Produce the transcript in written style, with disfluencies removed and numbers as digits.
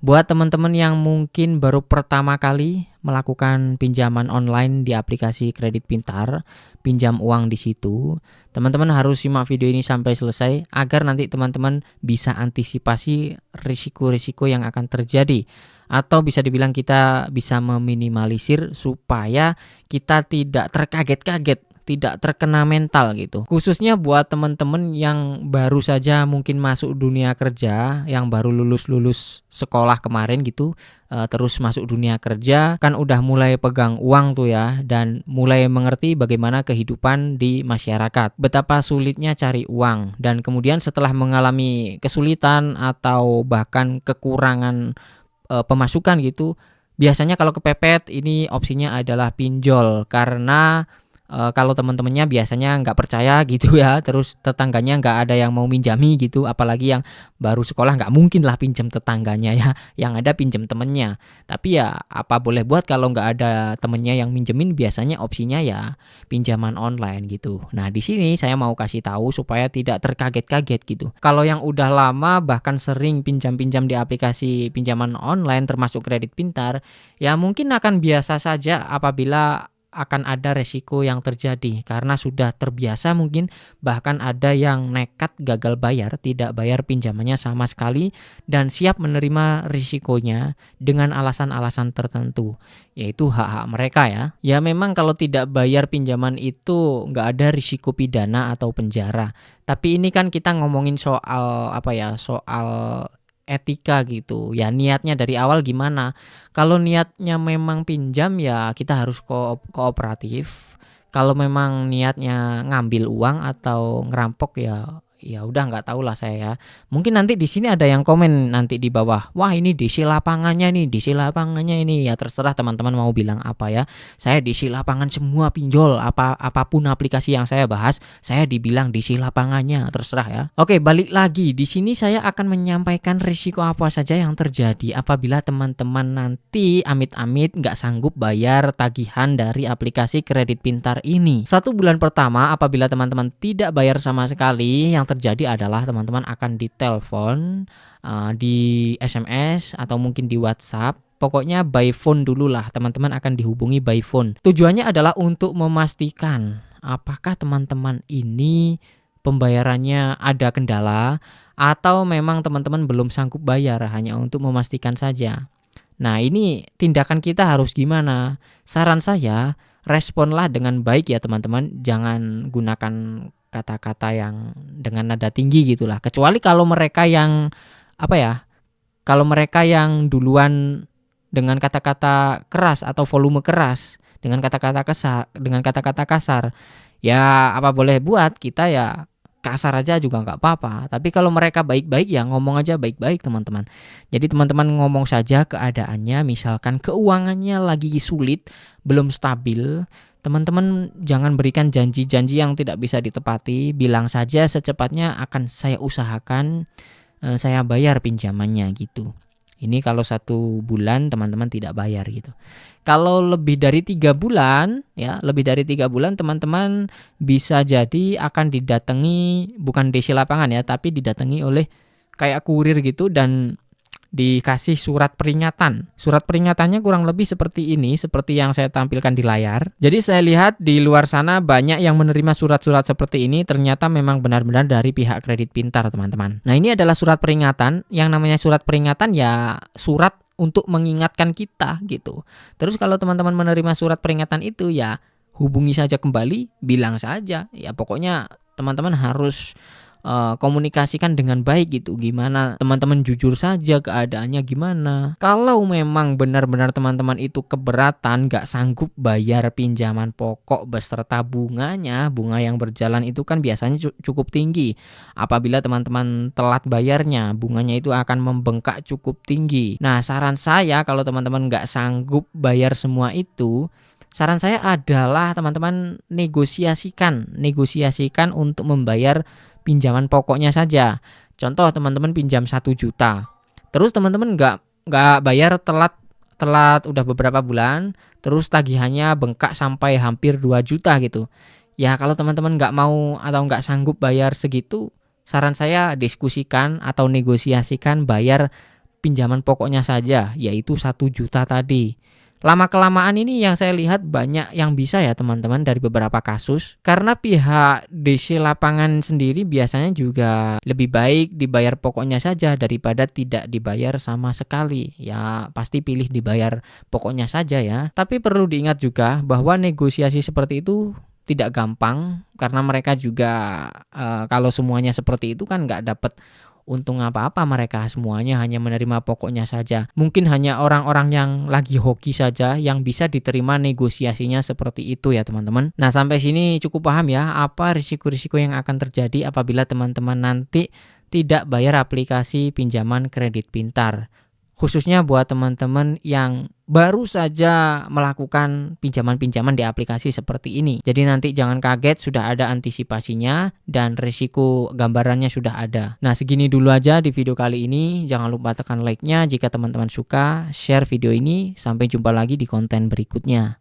Buat teman-teman yang mungkin baru pertama kali melakukan pinjaman online di aplikasi Kredit Pintar, pinjam uang di situ, teman-teman harus simak video ini sampai selesai agar nanti teman-teman bisa antisipasi risiko-risiko yang akan terjadi. Atau bisa dibilang kita bisa meminimalisir supaya kita tidak terkaget-kaget, tidak terkena mental gitu. Khususnya buat teman-teman yang baru saja mungkin masuk dunia kerja, yang baru lulus sekolah kemarin gitu, terus masuk dunia kerja, kan udah mulai pegang uang tuh ya, dan mulai mengerti bagaimana kehidupan di masyarakat. Betapa sulitnya cari uang, dan kemudian setelah mengalami kesulitan atau bahkan kekurangan pemasukan gitu, biasanya kalau kepepet ini opsinya adalah pinjol karena kalau teman-temannya biasanya nggak percaya gitu ya, terus tetangganya nggak ada yang mau minjami gitu, apalagi yang baru sekolah nggak mungkin lah pinjam tetangganya ya, yang ada pinjam temennya. Tapi ya apa boleh buat kalau nggak ada temennya yang minjemin, biasanya opsinya ya pinjaman online gitu. Nah di sini saya mau kasih tahu supaya tidak terkaget-kaget gitu. Kalau yang udah lama bahkan sering pinjam-pinjam di aplikasi pinjaman online termasuk Kredit Pintar, ya mungkin akan biasa saja apabila akan ada resiko yang terjadi karena sudah terbiasa mungkin, bahkan ada yang nekat gagal bayar, tidak bayar pinjamannya sama sekali dan siap menerima risikonya dengan alasan-alasan tertentu, yaitu hak-hak mereka ya. Ya memang kalau tidak bayar pinjaman itu nggak ada risiko pidana atau penjara. Tapi ini kan kita ngomongin soal apa ya, soal etika gitu. Ya niatnya dari awal gimana? Kalau niatnya memang pinjam ya kita harus kooperatif. Kalau memang niatnya ngambil uang atau ngerampok ya udah nggak tahu lah saya ya. Mungkin nanti di sini ada yang komen nanti di bawah. Wah, ini DC lapangannya nih, DC lapangannya ini. Ya terserah teman-teman mau bilang apa ya. Saya DC lapangan semua pinjol, apapun aplikasi yang saya bahas, saya dibilang DC lapangannya, terserah ya. Oke, balik lagi. Di sini saya akan menyampaikan risiko apa saja yang terjadi apabila teman-teman nanti amit-amit nggak sanggup bayar tagihan dari aplikasi Kredit Pintar ini. 1 bulan pertama apabila teman-teman tidak bayar sama sekali, yang terjadi adalah teman-teman akan ditelepon, di SMS atau mungkin di WhatsApp. Pokoknya by phone dulu lah, teman-teman akan dihubungi by phone. Tujuannya adalah untuk memastikan apakah teman-teman ini pembayarannya ada kendala atau memang teman-teman belum sanggup bayar, hanya untuk memastikan saja. Nah ini tindakan kita harus gimana? Saran saya, responlah dengan baik ya teman-teman, jangan gunakan kata-kata yang dengan nada tinggi gitulah. Kecuali kalau mereka yang apa ya? Kalau mereka yang duluan dengan kata-kata keras atau volume keras, dengan kata-kata kasar, ya apa boleh buat, kita ya kasar aja juga nggak apa-apa. Tapi kalau mereka baik-baik ya ngomong aja baik-baik teman-teman. Jadi teman-teman ngomong saja keadaannya, misalkan keuangannya lagi sulit, belum stabil. Teman-teman jangan berikan janji-janji yang tidak bisa ditepati. Bilang saja secepatnya akan saya usahakan, saya bayar pinjamannya gitu. Ini kalau 1 bulan teman-teman tidak bayar gitu. Kalau lebih dari 3 bulan ya, lebih dari 3 bulan teman-teman bisa jadi akan didatangi, bukan DC lapangan ya, tapi didatangi oleh kayak kurir gitu dan dikasih surat peringatan. Surat peringatannya kurang lebih seperti ini, seperti yang saya tampilkan di layar. Jadi saya lihat di luar sana banyak yang menerima surat-surat seperti ini, ternyata memang benar-benar dari pihak Kredit Pintar, teman-teman. Nah, ini adalah surat peringatan. Yang namanya surat peringatan ya surat untuk mengingatkan kita gitu. Terus kalau teman-teman menerima surat peringatan itu ya hubungi saja kembali, bilang saja. Ya pokoknya teman-teman harus komunikasikan dengan baik gitu. Gimana teman-teman jujur saja keadaannya gimana. Kalau memang benar-benar teman-teman itu keberatan gak sanggup bayar pinjaman pokok beserta bunganya, bunga yang berjalan itu kan biasanya cukup tinggi. Apabila teman-teman telat bayarnya, bunganya itu akan membengkak cukup tinggi. Nah saran saya kalau teman-teman gak sanggup bayar semua itu, saran saya adalah teman-teman negosiasikan untuk membayar pinjaman pokoknya saja. Contoh teman-teman pinjam 1 juta. Terus teman-teman nggak bayar, telat udah beberapa bulan, terus tagihannya bengkak sampai hampir 2 juta gitu. Ya kalau teman-teman nggak mau atau nggak sanggup bayar segitu, saran saya diskusikan atau negosiasikan bayar pinjaman pokoknya saja, yaitu 1 juta tadi. Lama-kelamaan ini yang saya lihat banyak yang bisa ya teman-teman dari beberapa kasus. Karena pihak DC lapangan sendiri biasanya juga lebih baik dibayar pokoknya saja daripada tidak dibayar sama sekali. Ya pasti pilih dibayar pokoknya saja ya. Tapi perlu diingat juga bahwa negosiasi seperti itu tidak gampang. Karena mereka juga kalau semuanya seperti itu kan nggak dapat untung apa-apa, mereka semuanya hanya menerima pokoknya saja. Mungkin hanya orang-orang yang lagi hoki saja yang bisa diterima negosiasinya seperti itu ya teman-teman. Nah sampai sini cukup paham ya apa risiko-risiko yang akan terjadi apabila teman-teman nanti tidak bayar aplikasi pinjaman kredit pintar. Khususnya buat teman-teman yang baru saja melakukan pinjaman-pinjaman di aplikasi seperti ini. Jadi nanti jangan kaget, sudah ada antisipasinya dan risiko gambarannya sudah ada. Nah segini dulu aja di video kali ini. Jangan lupa tekan like-nya jika teman-teman suka, share video ini. Sampai jumpa lagi di konten berikutnya.